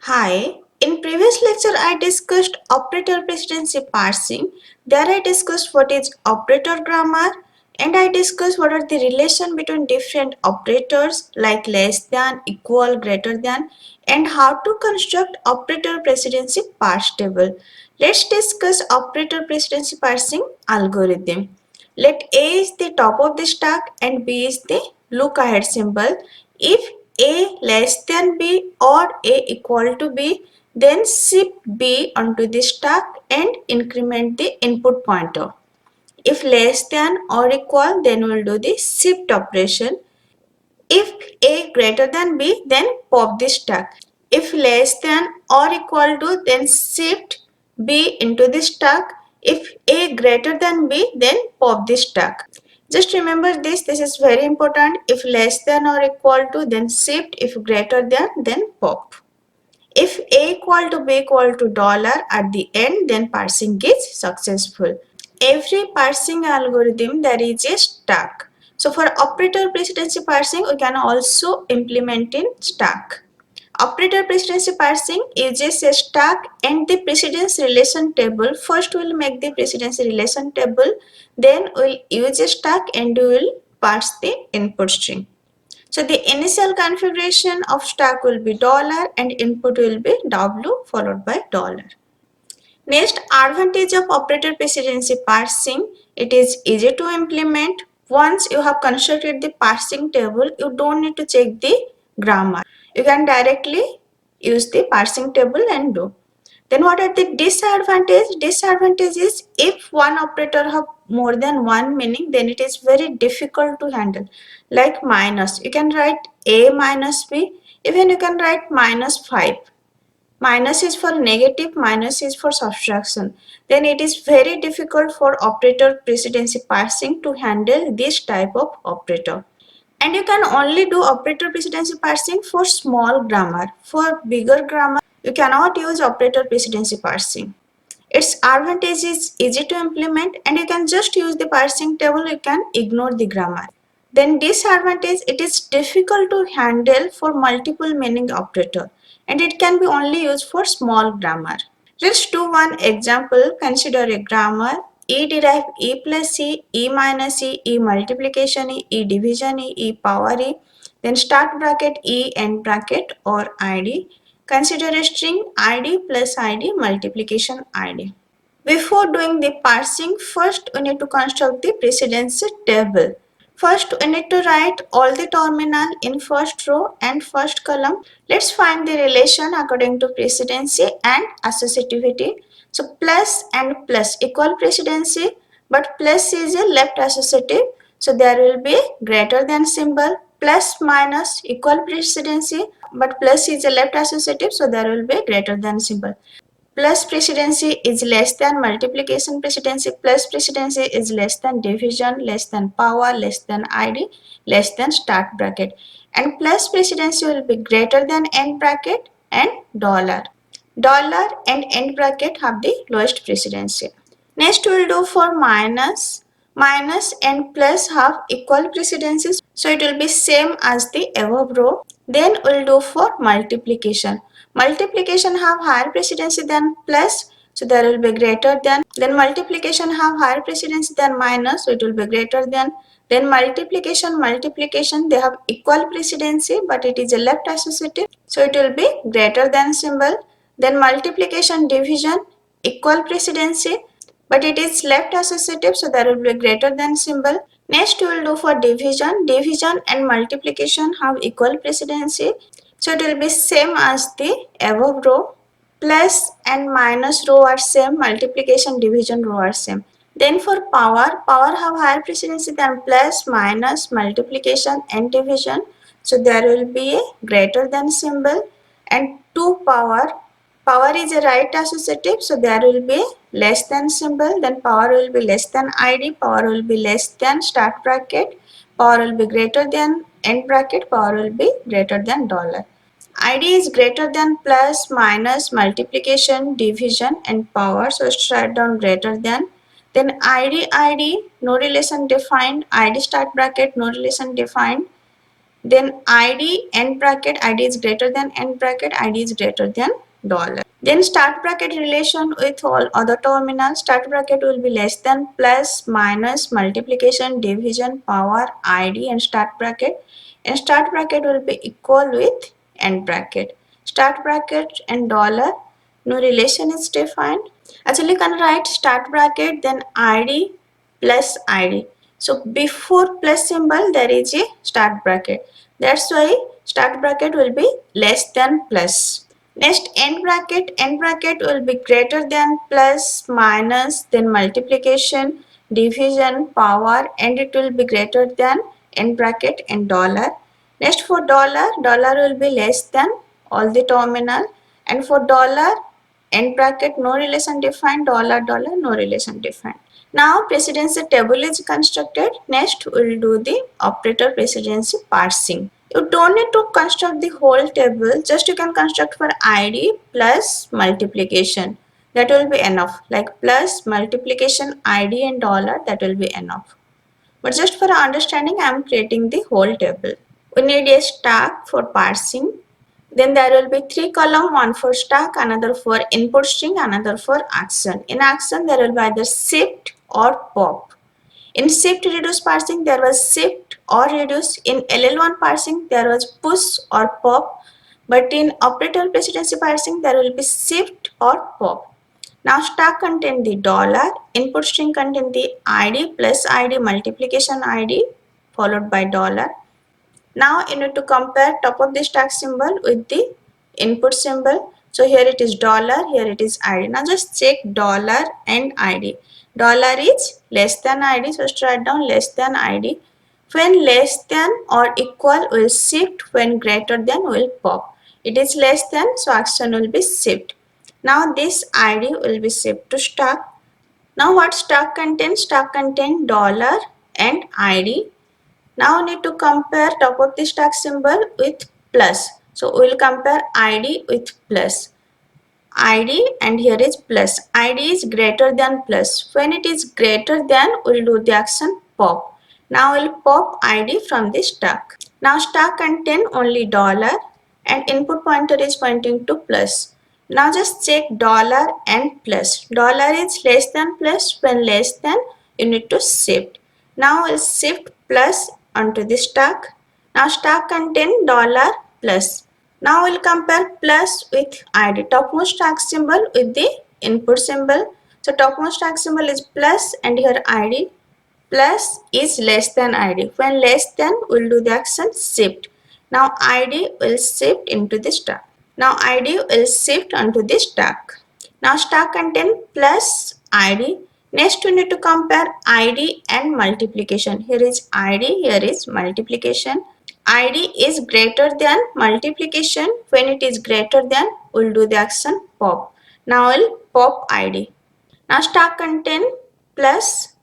Hi, in previous lecture I discussed operator precedency parsing. There I discussed what is operator grammar and I discussed what are the relation between different operators like less than, equal, greater than and how to construct operator precedency parse table. Let's discuss operator precedency parsing algorithm. Let A is the top of the stack and B is the look ahead symbol. If A less than B or A equal to B, then shift B onto the stack and increment the input pointer. If less than or equal, then we'll do the shift operation. If A greater than B, then pop the stack. If less than or equal to, then shift B into the stack. If A greater than B, then pop the stack. Just remember this is very important. If less than or equal to, then shift. If greater than, then pop. If A equal to B equal to dollar at the end, then parsing is successful. Every parsing algorithm there is a stack. So for operator precedency parsing, we can also implement in stack. Operator precedency parsing uses a stack and the precedence relation table. First we'll make the precedence relation table, then we'll use a stack and we'll parse the input string. So the initial configuration of stack will be dollar and input will be W followed by dollar. Next advantage of operator precedency parsing, it is easy to implement. Once you have constructed the parsing table, you don't need to check the grammar. You can directly use the parsing table and do. Then what are the disadvantages? Disadvantage is if one operator have more than one meaning, then it is very difficult to handle. Like minus, you can write A minus B, even you can write minus 5. Minus is for negative, minus is for subtraction. Then it is very difficult for operator precedency parsing to handle this type of operator. And you can only do operator precedency parsing for small grammar. For bigger grammar, you cannot use operator precedency parsing. Its advantage is easy to implement and you can just use the parsing table, you can ignore the grammar. Then disadvantage, it is difficult to handle for multiple meaning operator and it can be only used for small grammar. Let's do one example. Consider a grammar E derive E plus E, E minus E, E multiplication E, E division E, E power E, then start bracket E, end bracket or ID. Consider a string ID plus ID multiplication ID. Before doing the parsing, first we need to construct the precedence table. First, we need to write all the terminal in first row and first column. Let's find the relation according to precedency and associativity. So plus and plus equal precedency, but plus is a left associative. So there will be greater than symbol. Plus minus equal precedency, but plus is a left associative. So there will be greater than symbol. Plus precedency is less than multiplication precedency. Plus precedency is less than division, less than power, less than ID, less than start bracket. And plus precedency will be greater than end bracket and dollar. Dollar and end bracket have the lowest precedency. Next we will do for minus. Minus and plus have equal precedencies. So it will be same as the above row. Then we will do for multiplication. Multiplication have higher precedency than plus. So there will be greater than. Then multiplication have higher precedency than minus. So it will be greater than. Then multiplication, they have equal precedency but it is a left associative. So it will be greater than symbol. Then multiplication division equal precedency but it is left associative, so there will be greater than symbol. Next we will do for division. Division and multiplication have equal precedency, so it will be same as the above row. Plus and minus row are same, multiplication division row are same. Then for power, power have higher precedency than plus, minus, multiplication and division, so there will be a greater than symbol. And 2 power, power is a right associative, so there will be less than symbol. Then power will be less than ID, power will be less than start bracket, power will be greater than end bracket, power will be greater than dollar. ID is greater than plus, minus, multiplication, division and power, so let's write down greater than. Then ID, no relation defined, ID start bracket, no relation defined. Then ID end bracket, ID is greater than end bracket, ID is greater than dollar. Then start bracket relation with all other terminals. Start bracket will be less than, plus, minus, multiplication, division, power, ID and start bracket. And start bracket will be equal with end bracket. Start bracket and dollar, no relation is defined. Actually, you can write start bracket then ID plus ID. So before plus symbol there is a start bracket. That's why start bracket will be less than plus. Next end bracket will be greater than, plus, minus, then multiplication, division, power, and it will be greater than end bracket and dollar. Next for dollar, dollar will be less than all the terminal, and for dollar end bracket no relation defined, dollar dollar no relation defined. Now precedency table is constructed. Next we'll do the operator precedency parsing. You don't need to construct the whole table, just you can construct for ID plus multiplication. That will be enough, like plus multiplication ID and dollar, that will be enough. But just for understanding I am creating the whole table. We need a stack for parsing. Then there will be 3 column, one for stack, another for input string, another for action. In action there will be either shift or pop. In shift reduce parsing there was shift or reduce. In LL1 parsing there was push or pop. But in operator precedency parsing there will be shift or pop. Now stack contain the dollar, input string contain the ID plus ID multiplication ID followed by dollar. Now you need to compare top of the stack symbol with the input symbol. So here it is dollar, here it is ID. Now just check dollar and ID. Dollar is less than ID, so just write down less than ID. When less than or equal will shift, when greater than will pop. It is less than, so action will be shift. Now this ID will be shift to stack. Now what stack contains? Stack contain dollar and ID. Now we need to compare top of the stack symbol with plus. So we will compare ID with plus. ID and here is plus. ID is greater than plus. When it is greater than, we will do the action pop. Now we will pop ID from the stack. Now stack contain only dollar and input pointer is pointing to plus. Now just check dollar and plus. Dollar is less than plus. When less than, you need to shift. Now we'll shift plus onto the stack. Now stack contain dollar plus. Now we'll compare plus with ID. Topmost stack symbol with the input symbol. So topmost stack symbol is plus and here ID. Plus is less than ID. When less than, we'll do the action shift. Now ID will shift into the stack. Now ID will shift onto the stack. Now stack contain plus ID. Next we need to compare ID and multiplication. Here is ID, here is multiplication. ID is greater than multiplication. When it is greater than, we'll do the action pop. Now we'll pop ID. Now stack contain plus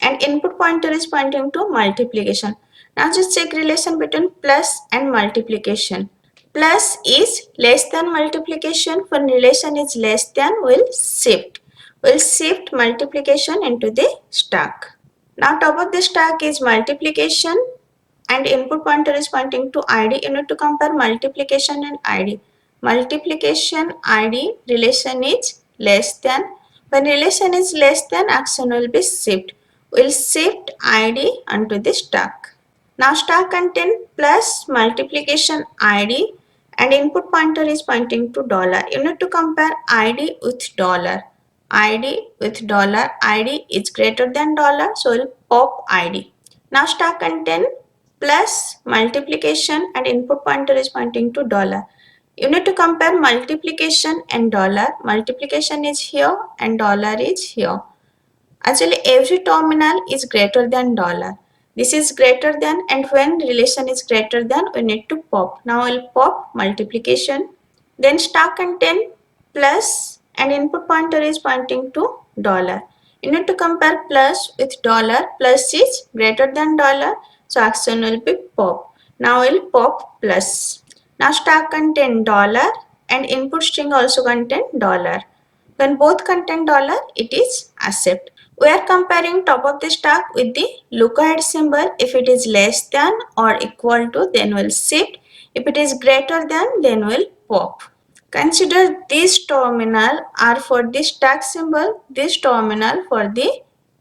and input pointer is pointing to multiplication. Now just check relation between plus and multiplication. Plus is less than multiplication. When relation is less than, we'll shift. We'll shift multiplication into the stack. Now top of the stack is multiplication and input pointer is pointing to ID. You need to compare multiplication and ID. Multiplication ID relation is less than. When relation is less than, action will be shift. We'll shift ID onto the stack. Now stack contain plus multiplication ID and input pointer is pointing to dollar. You need to compare ID with dollar. ID with dollar. ID is greater than dollar, so we'll pop ID. Now stack contain plus multiplication and input pointer is pointing to dollar. You need to compare multiplication and dollar. Multiplication is here and dollar is here. Actually every terminal is greater than dollar. This is greater than, and when relation is greater than, we need to pop. Now we'll pop multiplication. Then stack contain plus and input pointer is pointing to dollar. You need to compare plus with dollar. Plus is greater than dollar, so action will be pop. Now we'll pop plus. Now stack contain dollar and input string also contain dollar. When both contain dollar, it is accept. We are comparing top of the stack with the look ahead symbol. If it is less than or equal to, then we'll shift. If it is greater than, then we'll pop. Consider these terminal are for the stack symbol, this terminal for the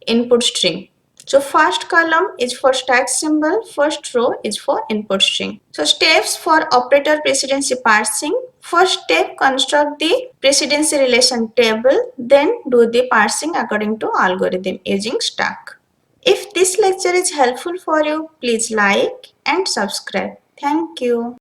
input string. So first column is for stack symbol, first row is for input string. So steps for operator precedency parsing. First step, construct the precedency relation table, then do the parsing according to algorithm using stack. If this lecture is helpful for you, please like and subscribe. Thank you.